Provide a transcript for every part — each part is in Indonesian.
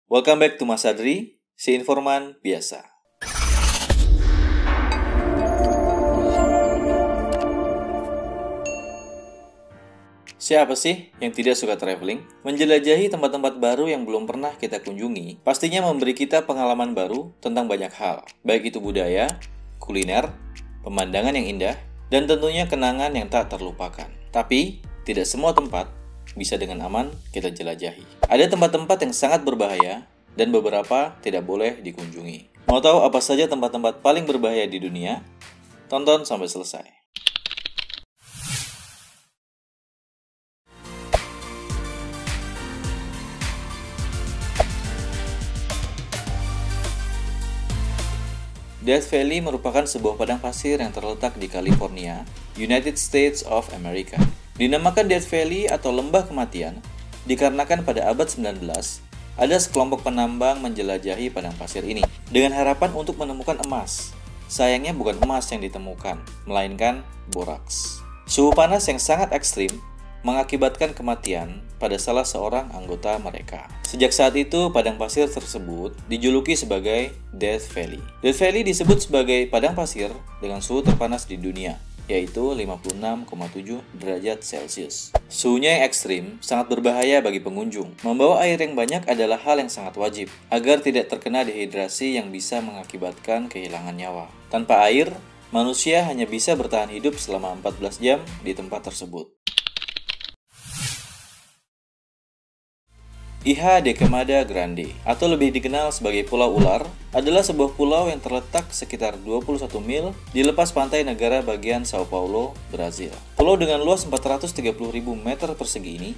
Welcome back to Mas Adri, si informan biasa. Siapa sih yang tidak suka traveling? Menjelajahi tempat-tempat baru yang belum pernah kita kunjungi pastinya memberi kita pengalaman baru tentang banyak hal, baik itu budaya, kuliner, pemandangan yang indah, dan tentunya kenangan yang tak terlupakan. Tapi, tidak semua tempat bisa dengan aman kita jelajahi. Ada tempat-tempat yang sangat berbahaya dan beberapa tidak boleh dikunjungi. Mau tahu apa saja tempat-tempat paling berbahaya di dunia? Tonton sampai selesai. Death Valley merupakan sebuah padang pasir yang terletak di California, United States of America. Dinamakan Death Valley atau Lembah Kematian dikarenakan pada abad 19 ada sekelompok penambang menjelajahi padang pasir ini dengan harapan untuk menemukan emas. Sayangnya bukan emas yang ditemukan, melainkan boraks. Suhu panas yang sangat ekstrim mengakibatkan kematian pada salah seorang anggota mereka. Sejak saat itu, padang pasir tersebut dijuluki sebagai Death Valley. Death Valley disebut sebagai padang pasir dengan suhu terpanas di dunia, yaitu 56,7 derajat Celcius. Suhunya yang ekstrim sangat berbahaya bagi pengunjung. Membawa air yang banyak adalah hal yang sangat wajib, agar tidak terkena dehidrasi yang bisa mengakibatkan kehilangan nyawa. Tanpa air, manusia hanya bisa bertahan hidup selama 14 jam di tempat tersebut. Ilha de Queimada Grande, atau lebih dikenal sebagai Pulau Ular, adalah sebuah pulau yang terletak sekitar 21 mil di lepas pantai negara bagian Sao Paulo, Brazil. Pulau dengan luas 430.000 meter persegi ini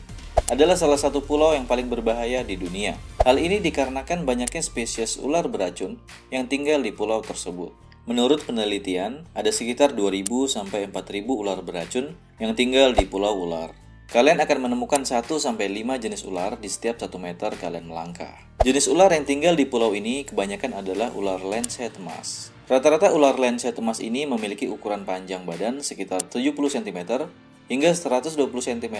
adalah salah satu pulau yang paling berbahaya di dunia. Hal ini dikarenakan banyaknya spesies ular beracun yang tinggal di pulau tersebut. Menurut penelitian, ada sekitar 2.000 sampai 4.000 ular beracun yang tinggal di Pulau Ular. Kalian akan menemukan 1-5 jenis ular di setiap 1 meter kalian melangkah. Jenis ular yang tinggal di pulau ini kebanyakan adalah ular lancehet emas. Rata-rata ular lancehet emas ini memiliki ukuran panjang badan sekitar 70 cm hingga 120 cm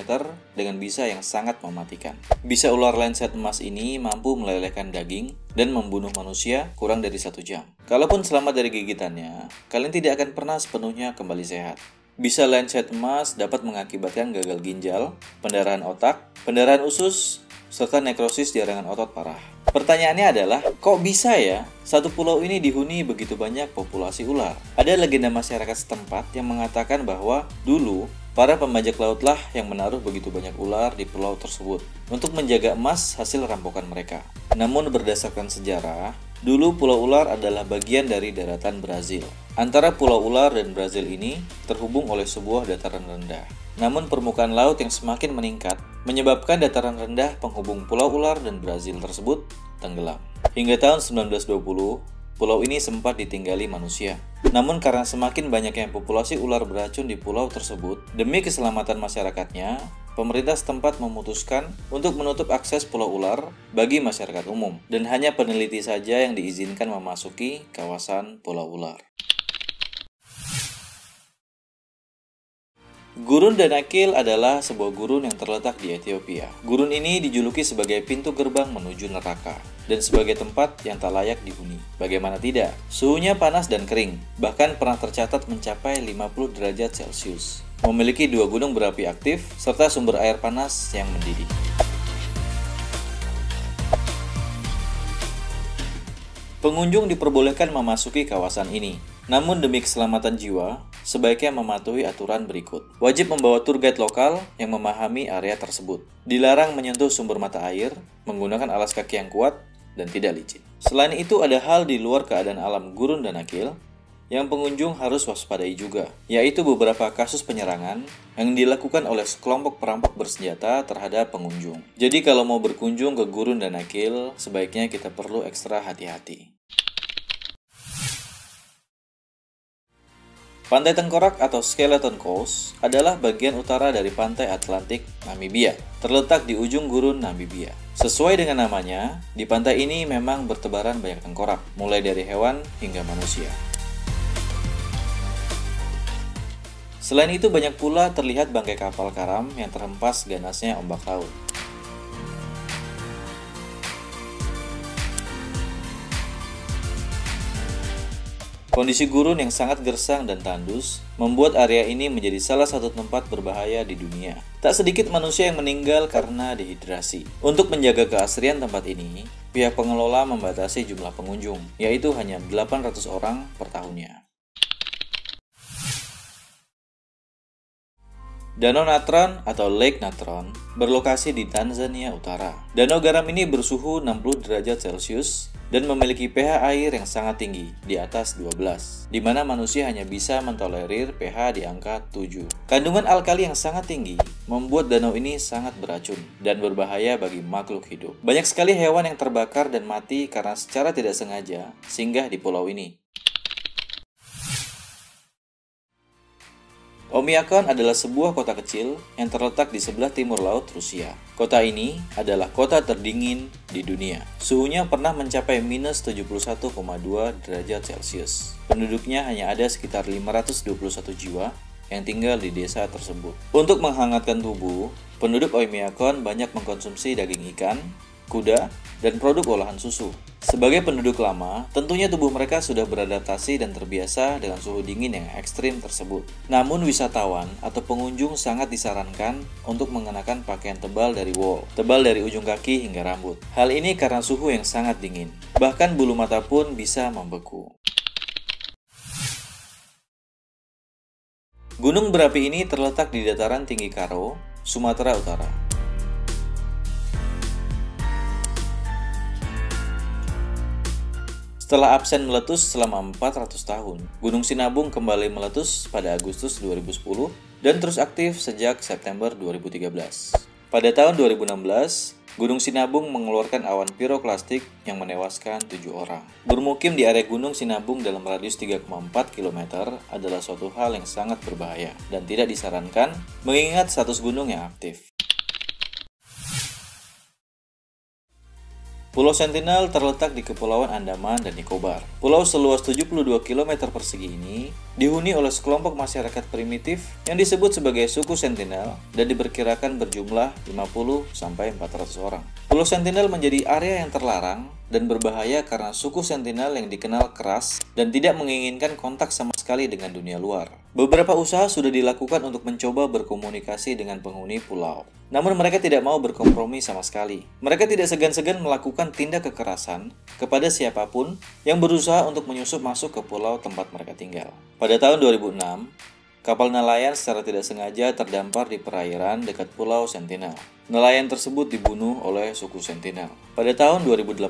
dengan bisa yang sangat mematikan. Bisa ular lancehet emas ini mampu melelehkan daging dan membunuh manusia kurang dari 1 jam. Kalaupun selamat dari gigitannya, kalian tidak akan pernah sepenuhnya kembali sehat. Bisa lancehet emas dapat mengakibatkan gagal ginjal, pendarahan otak, pendarahan usus, serta nekrosis jaringan otot parah. Pertanyaannya adalah, kok bisa ya satu pulau ini dihuni begitu banyak populasi ular? Ada legenda masyarakat setempat yang mengatakan bahwa dulu para pembajak lautlah yang menaruh begitu banyak ular di pulau tersebut untuk menjaga emas hasil rampokan mereka. Namun berdasarkan sejarah, dulu Pulau Ular adalah bagian dari daratan Brazil. Antara Pulau Ular dan Brazil ini terhubung oleh sebuah dataran rendah. Namun permukaan laut yang semakin meningkat menyebabkan dataran rendah penghubung Pulau Ular dan Brazil tersebut tenggelam. Hingga tahun 1920, pulau ini sempat ditinggali manusia. Namun karena semakin banyaknya populasi ular beracun di pulau tersebut, demi keselamatan masyarakatnya, pemerintah setempat memutuskan untuk menutup akses Pulau Ular bagi masyarakat umum, dan hanya peneliti saja yang diizinkan memasuki kawasan Pulau Ular. Gurun Danakil adalah sebuah gurun yang terletak di Ethiopia. Gurun ini dijuluki sebagai pintu gerbang menuju neraka dan sebagai tempat yang tak layak dihuni. Bagaimana tidak? Suhunya panas dan kering, bahkan pernah tercatat mencapai 50 derajat Celcius. Memiliki 2 gunung berapi aktif serta sumber air panas yang mendidih. Pengunjung diperbolehkan memasuki kawasan ini. Namun demi keselamatan jiwa, sebaiknya mematuhi aturan berikut. Wajib membawa tour guide lokal yang memahami area tersebut. Dilarang menyentuh sumber mata air, menggunakan alas kaki yang kuat, dan tidak licin. Selain itu, ada hal di luar keadaan alam Gurun Danakil yang pengunjung harus waspadai juga, yaitu beberapa kasus penyerangan yang dilakukan oleh sekelompok perampok bersenjata terhadap pengunjung. Jadi kalau mau berkunjung ke Gurun Danakil, sebaiknya kita perlu ekstra hati-hati. Pantai Tengkorak atau Skeleton Coast adalah bagian utara dari pantai Atlantik Namibia, terletak di ujung gurun Namibia. Sesuai dengan namanya, di pantai ini memang bertebaran banyak tengkorak, mulai dari hewan hingga manusia. Selain itu banyak pula terlihat bangkai kapal karam yang terhempas ganasnya ombak laut. Kondisi gurun yang sangat gersang dan tandus membuat area ini menjadi salah satu tempat berbahaya di dunia. Tak sedikit manusia yang meninggal karena dehidrasi. Untuk menjaga keasrian tempat ini, pihak pengelola membatasi jumlah pengunjung, yaitu hanya 800 orang per tahunnya. Danau Natron atau Lake Natron berlokasi di Tanzania Utara. Danau garam ini bersuhu 60 derajat Celcius dan memiliki pH air yang sangat tinggi, di atas 12, di mana manusia hanya bisa mentolerir pH di angka 7. Kandungan alkali yang sangat tinggi membuat danau ini sangat beracun dan berbahaya bagi makhluk hidup. Banyak sekali hewan yang terbakar dan mati karena secara tidak sengaja singgah di pulau ini. Oymyakon adalah sebuah kota kecil yang terletak di sebelah timur laut Rusia. Kota ini adalah kota terdingin di dunia. Suhunya pernah mencapai minus 71,2 derajat Celcius. Penduduknya hanya ada sekitar 521 jiwa yang tinggal di desa tersebut. Untuk menghangatkan tubuh, penduduk Oymyakon banyak mengkonsumsi daging ikan, kuda, dan produk olahan susu. Sebagai penduduk lama, tentunya tubuh mereka sudah beradaptasi dan terbiasa dengan suhu dingin yang ekstrim tersebut. Namun wisatawan atau pengunjung sangat disarankan untuk mengenakan pakaian tebal dari wool, tebal dari ujung kaki hingga rambut. Hal ini karena suhu yang sangat dingin. Bahkan bulu mata pun bisa membeku. Gunung berapi ini terletak di dataran tinggi Karo, Sumatera Utara. Setelah absen meletus selama 400 tahun, Gunung Sinabung kembali meletus pada Agustus 2010 dan terus aktif sejak September 2013. Pada tahun 2016, Gunung Sinabung mengeluarkan awan piroklastik yang menewaskan 7 orang. Bermukim di area Gunung Sinabung dalam radius 3,4 km adalah suatu hal yang sangat berbahaya dan tidak disarankan mengingat status gunung yang aktif. Pulau Sentinel terletak di Kepulauan Andaman dan Nicobar. Pulau seluas 72 km persegi ini dihuni oleh sekelompok masyarakat primitif yang disebut sebagai suku Sentinel dan diperkirakan berjumlah 50-400 orang. Pulau Sentinel menjadi area yang terlarang dan berbahaya karena suku Sentinel yang dikenal keras dan tidak menginginkan kontak sama sekali dengan dunia luar. Beberapa usaha sudah dilakukan untuk mencoba berkomunikasi dengan penghuni pulau. Namun mereka tidak mau berkompromi sama sekali. Mereka tidak segan-segan melakukan tindak kekerasan kepada siapapun yang berusaha untuk menyusup masuk ke pulau tempat mereka tinggal. Pada tahun 2006, kapal nelayan secara tidak sengaja terdampar di perairan dekat Pulau Sentinel. Nelayan tersebut dibunuh oleh suku Sentinel. Pada tahun 2018,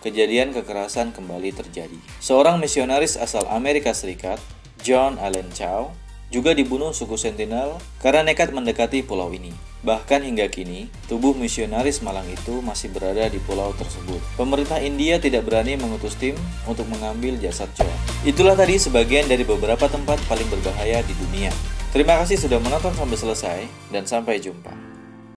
kejadian kekerasan kembali terjadi. Seorang misionaris asal Amerika Serikat, John Allen Chow, juga dibunuh suku Sentinel karena nekat mendekati pulau ini. Bahkan hingga kini, tubuh misionaris malang itu masih berada di pulau tersebut. Pemerintah India tidak berani mengutus tim untuk mengambil jasad John. Itulah tadi sebagian dari beberapa tempat paling berbahaya di dunia. Terima kasih sudah menonton sampai selesai, dan sampai jumpa.